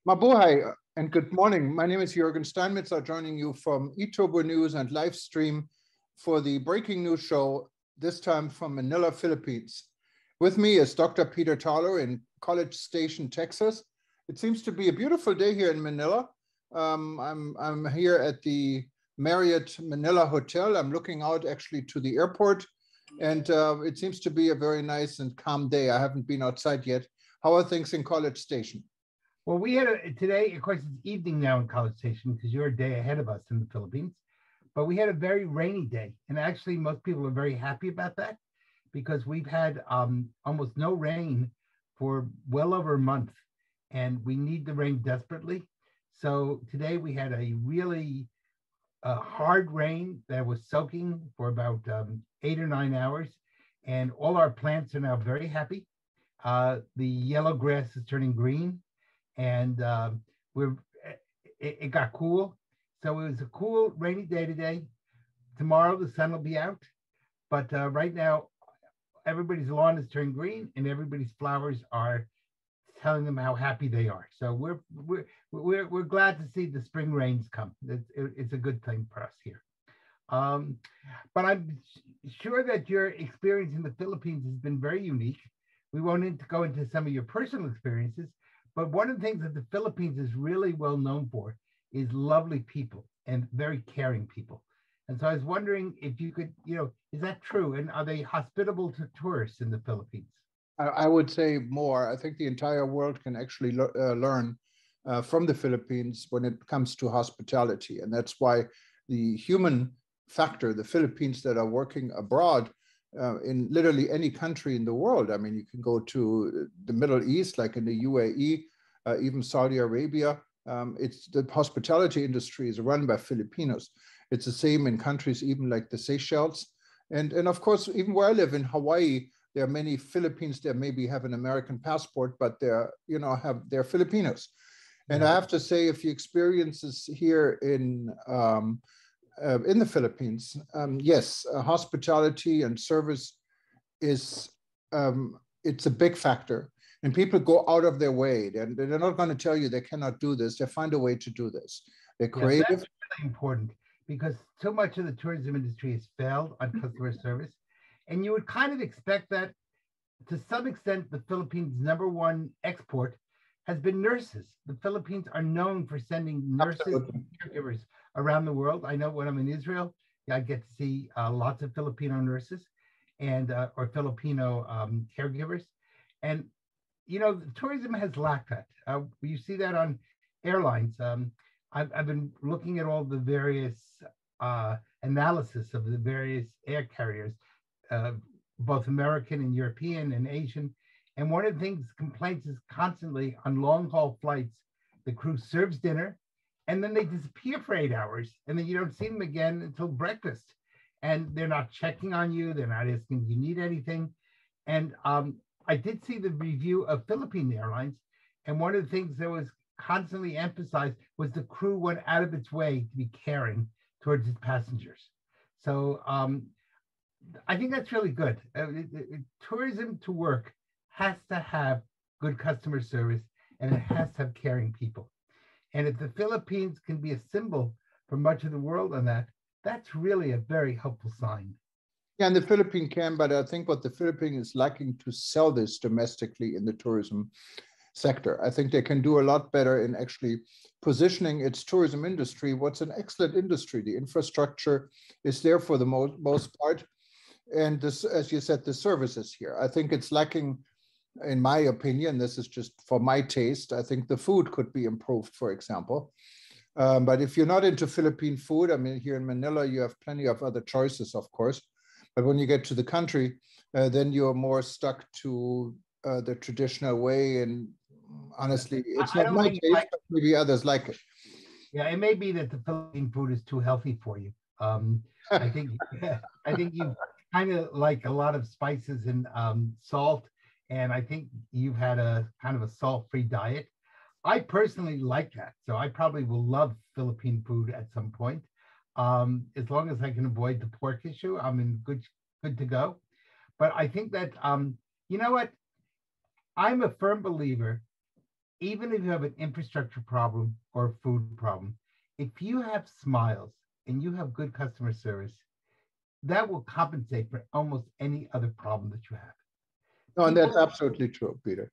Mabuhay and good morning. My name is Jürgen Steinmetzer, joining you from eTurbo News and live stream for the breaking news show, this time from Manila, Philippines. With me is Dr. Peter Thaler in College Station, Texas. It seems to be a beautiful day here in Manila. I'm here at the Marriott Manila Hotel. I'm looking out actually to the airport, and it seems to be a very nice and calm day. I haven't been outside yet. How are things in College Station? Well, we had today, of course, it's evening now in College Station because you're a day ahead of us in the Philippines. But we had a very rainy day. And actually, most people are very happy about that because we've had almost no rain for well over a month. And we need the rain desperately. So today we had a really hard rain that was soaking for about 8 or 9 hours. And all our plants are now very happy. The yellow grass is turning green. And it got cool. So it was a cool, rainy day today. Tomorrow the sun will be out. But right now, everybody's lawn is turning green and everybody's flowers are telling them how happy they are. So we're glad to see the spring rains come. It's a good thing for us here. But I'm sure that your experience in the Philippines has been very unique. We won't go into some of your personal experiences, but one of the things that the Philippines is really well known for is lovely people and very caring people. And so I was wondering if you could, is that true? And are they hospitable to tourists in the Philippines? I would say more. I think the entire world can actually learn from the Philippines when it comes to hospitality. And that's why the human factor, the Philippines that are working abroad, in literally any country in the world. I mean, you can go to the Middle East, like in the UAE, even Saudi Arabia. It's the hospitality industry is run by Filipinos. It's the same in countries even like the Seychelles. And of course, even where I live in Hawaii, there are many Philippines that maybe have an American passport, but they're Filipinos. And I have to say, if you experience this here in the Philippines, yes, hospitality and service is it's a big factor, and people go out of their way. They're not going to tell you they cannot do this. They find a way to do this. They're creative. That's really important because so much of the tourism industry has failed on customer service, and you would kind of expect that to some extent. The Philippines' number one export has been nurses. The Philippines are known for sending nurses and caregivers around the world. I know when I'm in Israel, I get to see lots of Filipino nurses and or Filipino caregivers. And, tourism has lacked that. You see that on airlines. I've been looking at all the various analysis of the various air carriers, both American and European and Asian. And one of the things, complaints is constantly on long haul flights, the crew serves dinner and then they disappear for 8 hours and then you don't see them again until breakfast. And they're not checking on you. They're not asking if you need anything. And I did see the review of Philippine Airlines. And one of the things that was constantly emphasized was the crew went out of its way to be caring towards its passengers. So I think that's really good. Tourism to work has to have good customer service and it has to have caring people. And if the Philippines can be a symbol for much of the world on that, that's really a very helpful sign. Yeah, and the Philippines can, but I think what the Philippines is lacking to sell this domestically in the tourism sector. I think they can do a lot better in actually positioning its tourism industry. What's an excellent industry. The infrastructure is there for the most part. And this, as you said, the services here. I think it's lacking. In my opinion, this is just for my taste. I think the food could be improved, for example. But if you're not into Philippine food, I mean, here in Manila, you have plenty of other choices, of course. But when you get to the country, then you're more stuck to the traditional way. And honestly, it's not my taste, but maybe others like it. Yeah, it may be that the Philippine food is too healthy for you. I think you kind of like a lot of spices and salt. And I think you've had a kind of a salt-free diet. I personally like that. So I probably will love Philippine food at some point. As long as I can avoid the pork issue, I'm in good to go. But I think that, you know what? I'm a firm believer even if you have an infrastructure problem or a food problem, if you have smiles and you have good customer service, that will compensate for almost any other problem that you have. No, and that's People, absolutely true, Peter.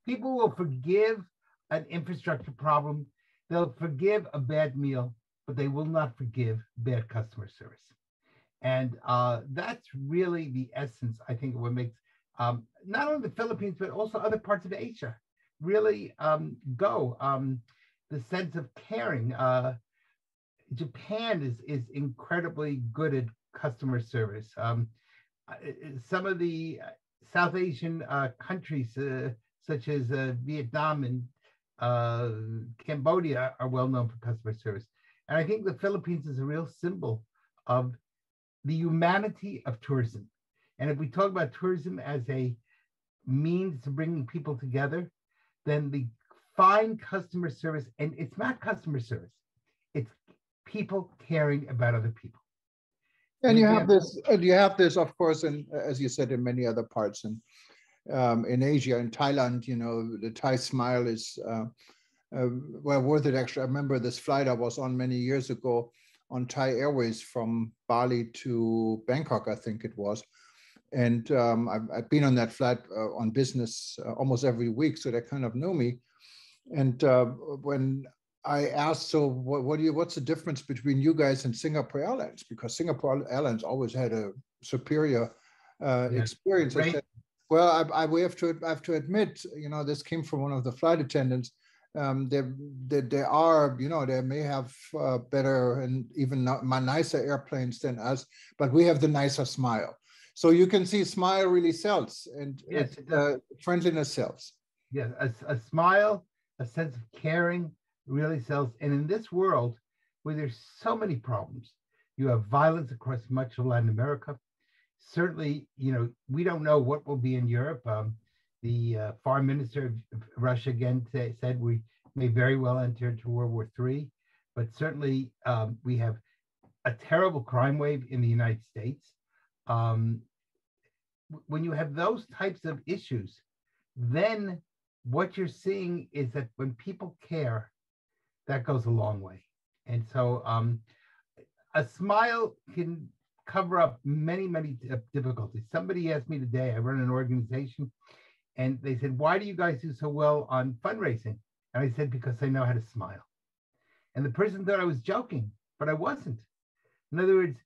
people will forgive an infrastructure problem, they'll forgive a bad meal, but they will not forgive bad customer service. And that's really the essence, I think, of what makes not only the Philippines, but also other parts of Asia really go. The sense of caring. Japan is incredibly good at customer service. Some of the South Asian countries, such as Vietnam and Cambodia, are well known for customer service. And I think the Philippines is a real symbol of the humanity of tourism. And if we talk about tourism as a means to bringing people together, then the fine customer service, and it's not customer service, it's people caring about other people. And you have this, of course, and as you said, in many other parts in Asia, in Thailand, you know, the Thai smile is well worth it. Actually, I remember this flight I was on many years ago on Thai Airways from Bali to Bangkok, I think it was. And I've been on that flight on business almost every week, so they kind of knew me. And when I asked, so what's the difference between you guys and Singapore Airlines? Because Singapore Airlines always had a superior experience. Right. I said, well, I have to admit, you know, this came from one of the flight attendants. They are, you know, they may have better and even nicer airplanes than us, but we have the nicer smile. So you can see smile really sells, and yes, friendliness sells. Yes, a smile, a sense of caring really sells. And in this world where there's so many problems, you have violence across much of Latin America. Certainly, you know, we don't know what will be in Europe. The foreign minister of Russia again said we may very well enter into World War III, but certainly we have a terrible crime wave in the United States. When you have those types of issues, then what you're seeing is that when people care, that goes a long way. And so a smile can cover up many, many difficulties. Somebody asked me today, I run an organization, and they said, why do you guys do so well on fundraising? And I said, because I know how to smile. And the person thought I was joking, but I wasn't. In other words,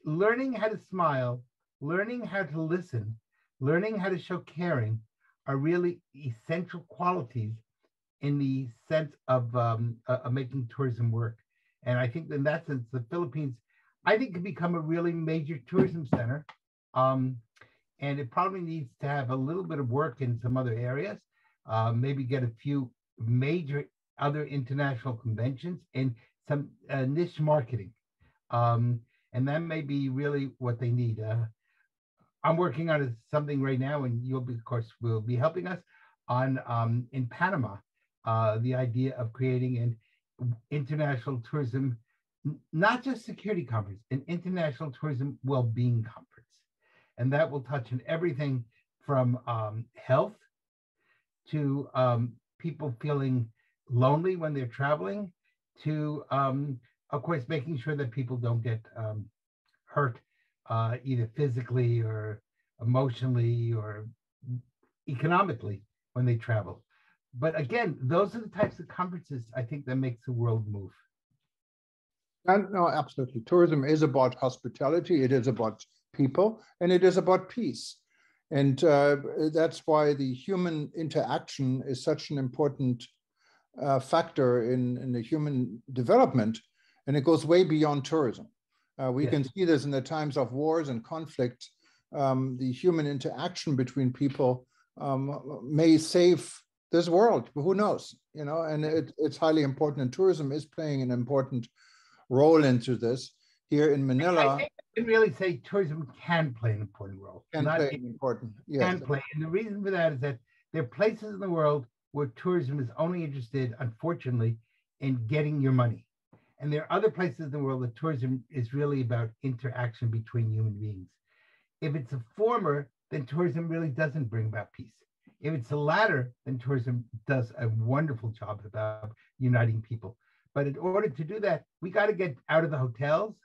learning how to smile, learning how to listen, learning how to show caring are really essential qualities in the sense of making tourism work. And I think in that sense, the Philippines, I think, can become a really major tourism center. And it probably needs to have a little bit of work in some other areas, maybe get a few major other international conventions and some niche marketing. And that may be really what they need. I'm working on something right now, and you'll be, of course, will be helping us on in Panama, the idea of creating an international tourism, not just security conference, an international tourism well-being conference. And that will touch on everything from health to people feeling lonely when they're traveling to, of course, making sure that people don't get hurt either physically or emotionally or economically when they travel. But again, those are the types of conferences I think that makes the world move. No, absolutely. Tourism is about hospitality. It is about people, and it is about peace. And that's why the human interaction is such an important factor in the human development. And it goes way beyond tourism. We can see this in the times of wars and conflict. The human interaction between people may save this world. Who knows? You know, and it's highly important. And tourism is playing an important role into this. Here in Manila, I think I can really say tourism can play an important role. Can play. And the reason for that is that there are places in the world where tourism is only interested, unfortunately, in getting your money. And there are other places in the world that tourism is really about interaction between human beings. If it's a former, then tourism really doesn't bring about peace. If it's the latter, then tourism does a wonderful job about uniting people. But in order to do that, we got to get out of the hotels.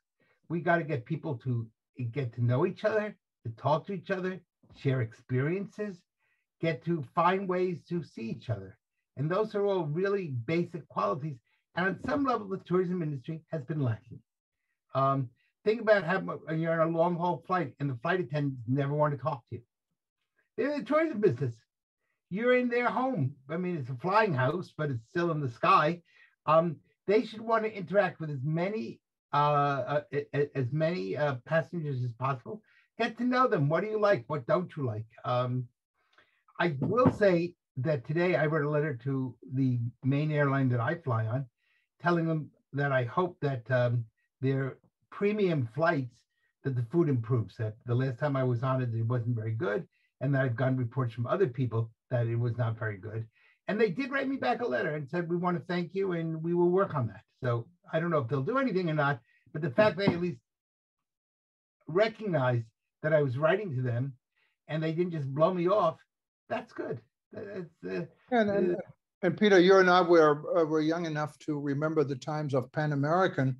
We got to get people to get to know each other, to talk to each other, share experiences, get to find ways to see each other. And those are all really basic qualities. And on some level, the tourism industry has been lacking. Think about how you're on a long haul flight and the flight attendants never want to talk to you. They're in the tourism business. You're in their home. I mean, it's a flying house, but it's still in the sky. They should want to interact with as many passengers as possible. Get to know them. What do you like? What don't you like? I will say that today I wrote a letter to the main airline that I fly on, telling them that I hope that their premium flights, that the food improves. That the last time I was on it, it wasn't very good, and that I've gotten reports from other people that it was not very good. And they did write me back a letter and said, we want to thank you and we will work on that. So I don't know if they'll do anything or not, but the fact they at least recognized that I was writing to them and they didn't just blow me off, that's good. And Peter, you and I were young enough to remember the times of Pan American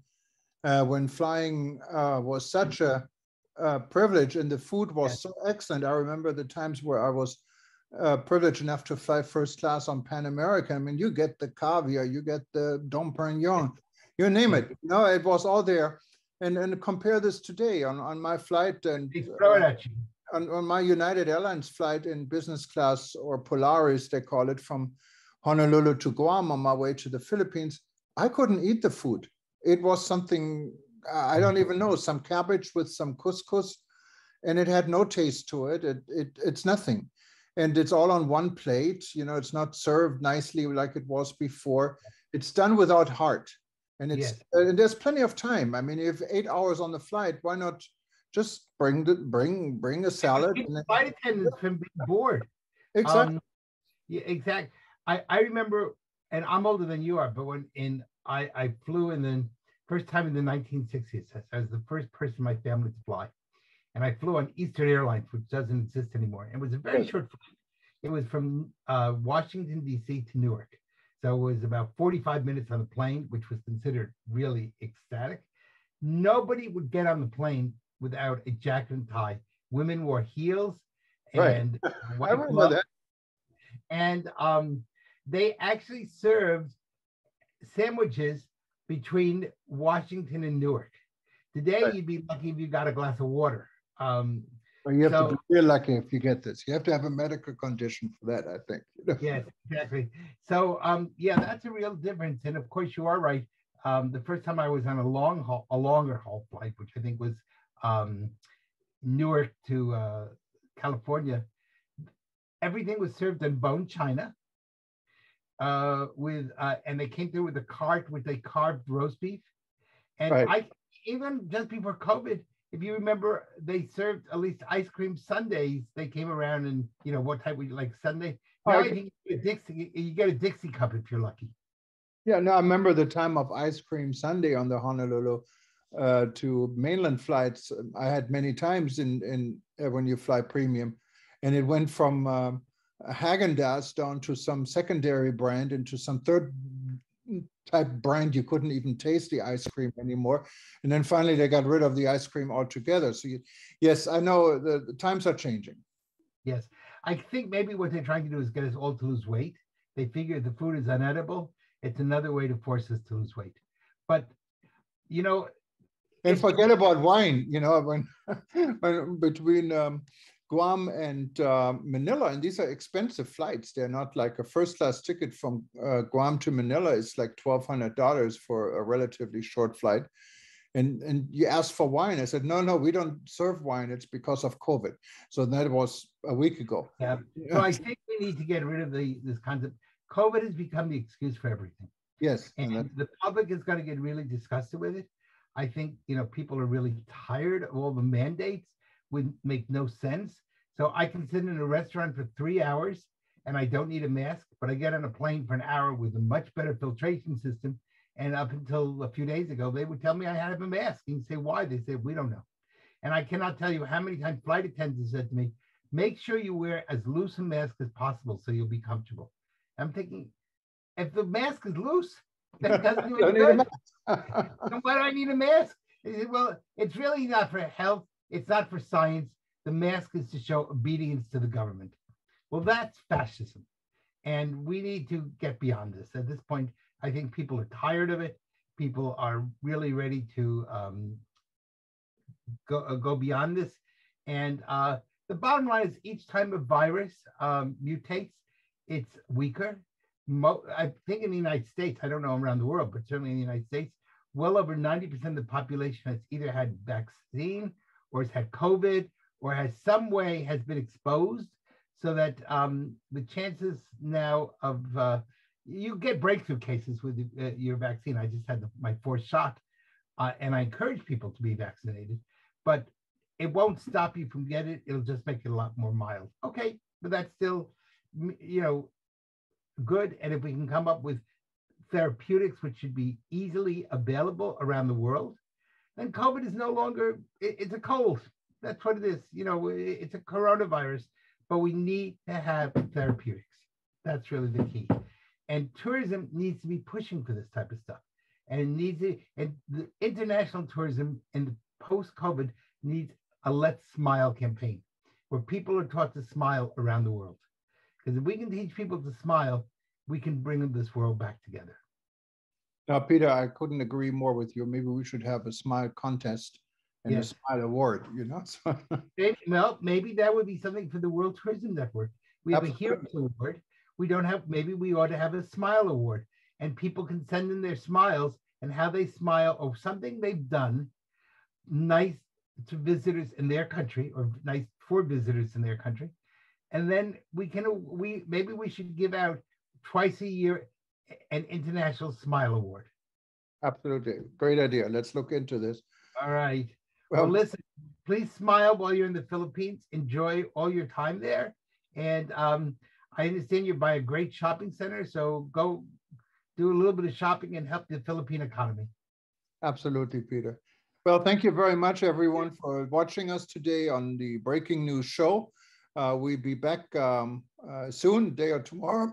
when flying was such a privilege and the food was so excellent. I remember the times where I was privileged enough to fly first class on Pan American. I mean, you get the caviar, you get the Dom Perignon, you name it. No, it was all there. And compare this today on my flight and on my United Airlines flight in business class, or Polaris, they call it, from Honolulu to Guam on my way to the Philippines. I couldn't eat the food. It was something, I don't even know, some cabbage with some couscous, and it had no taste to it. It's nothing. And it's all on one plate. You know, it's not served nicely like it was before. It's done without heart. And and there's plenty of time. I mean, if 8 hours on the flight, why not just bring a salad? Flight attendants can be bored. Exactly. Yeah, exactly. I remember, and I'm older than you are, but when I flew in the first time in the 1960s. I was the first person in my family to fly. And I flew on Eastern Airlines, which doesn't exist anymore. It was a very short flight. It was from Washington, D.C. to Newark. So it was about 45 minutes on the plane, which was considered really ecstatic. Nobody would get on the plane without a jacket and tie. Women wore heels and white gloves. And they actually served sandwiches between Washington and Newark. Today, you'd be lucky if you got a glass of water. Well, you have to be real lucky if you get this. You have to have a medical condition for that, I think. Yes, exactly. So, yeah, that's a real difference. And of course, you are right. The first time I was on a longer haul flight, which I think was Newark to California, everything was served in bone china. And they came through with a cart with a carved roast beef. And even just before COVID, if you remember, they served at least ice cream sundaes. They came around and, you know, what type would you like sundae? Now I think you get a Dixie cup if you're lucky. Yeah, no, I remember the time of ice cream sundae on the Honolulu to mainland flights. I had many times in when you fly premium, and it went from Häagen-Dazs down to some secondary brand into some third type brand. You couldn't even taste the ice cream anymore. And then finally they got rid of the ice cream altogether. So yes, I know the times are changing. Yes. I think maybe what they're trying to do is get us all to lose weight. They figure the food is unedible. It's another way to force us to lose weight. But, you know. And forget about wine, you know, when between Guam and Manila, and these are expensive flights. They're not like a first class ticket from Guam to Manila. It's like $1,200 for a relatively short flight. And you asked for wine. I said, no, we don't serve wine. It's because of COVID. So that was a week ago. Yeah. So I think we need to get rid of this concept. COVID has become the excuse for everything. Yes. And the public is going to get really disgusted with it. I think, you know, people are really tired of all the mandates. Would make no sense. So I can sit in a restaurant for 3 hours and I don't need a mask, but I get on a plane for an hour with a much better filtration system. And up until a few days ago, they would tell me I had to have a mask. And you say, why? They said, we don't know. And I cannot tell you how many times flight attendants said to me, make sure you wear as loose a mask as possible so you'll be comfortable. I'm thinking, if the mask is loose, that doesn't do any good. Then why do I need a mask? Well, it's really not for health. It's not for science. The mask is to show obedience to the government. Well, that's fascism. And we need to get beyond this. At this point, I think people are tired of it. People are really ready to go beyond this. And the bottom line is each time a virus mutates, it's weaker. I think in the United States, I don't know around the world, but certainly in the United States, well over 90% of the population has either had vaccine or has had COVID or has some way has been exposed, so that the chances now of you get breakthrough cases with your vaccine. I just had my fourth shot, and I encourage people to be vaccinated, but it won't stop you from getting it. It'll just make it a lot more mild. Okay, but that's still, good. And if we can come up with therapeutics which should be easily available around the world, then COVID is no longer, it's a cold. That's what it is. It's a coronavirus, but we need to have therapeutics. That's really the key. And tourism needs to be pushing for this type of stuff. And it needs to, and the international tourism in the post-COVID needs a Let's Smile campaign where people are taught to smile around the world. Because if we can teach people to smile, we can bring this world back together. Now, Peter, I couldn't agree more with you. Maybe we should have a smile contest and a smile award, Maybe that would be something for the World Tourism Network. We have Absolutely. A Heroes Award. We don't have, maybe we ought to have a Smile Award, and people can send in their smiles and how they smile or something they've done nice to visitors in their country or nice for visitors in their country. And then maybe we should give out twice a year an International Smile Award. Absolutely. Great idea. Let's look into this. All right. Well, listen, please smile while you're in the Philippines. Enjoy all your time there. And I understand you're by a great shopping center, so go do a little bit of shopping and help the Philippine economy. Absolutely, Peter. Well, thank you very much, everyone, for watching us today on the Breaking News Show. We'll be back soon, day or tomorrow.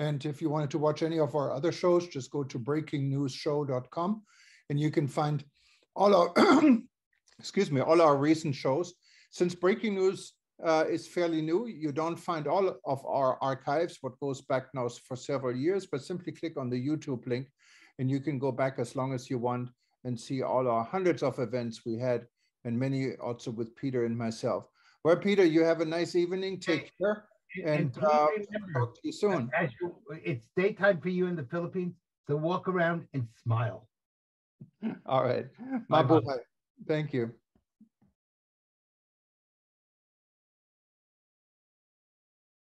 And if you wanted to watch any of our other shows, just go to breakingnewsshow.com and you can find all our, all our recent shows. Since Breaking News is fairly new, you don't find all of our archives, what goes back now for several years, but simply click on the YouTube link and you can go back as long as you want and see all our hundreds of events we had, and many also with Peter and myself. Well, Peter, you have a nice evening. Take care. And talk to you soon. It's daytime for you in the Philippines, so walk around and smile. All right. Mabuhay. Thank you.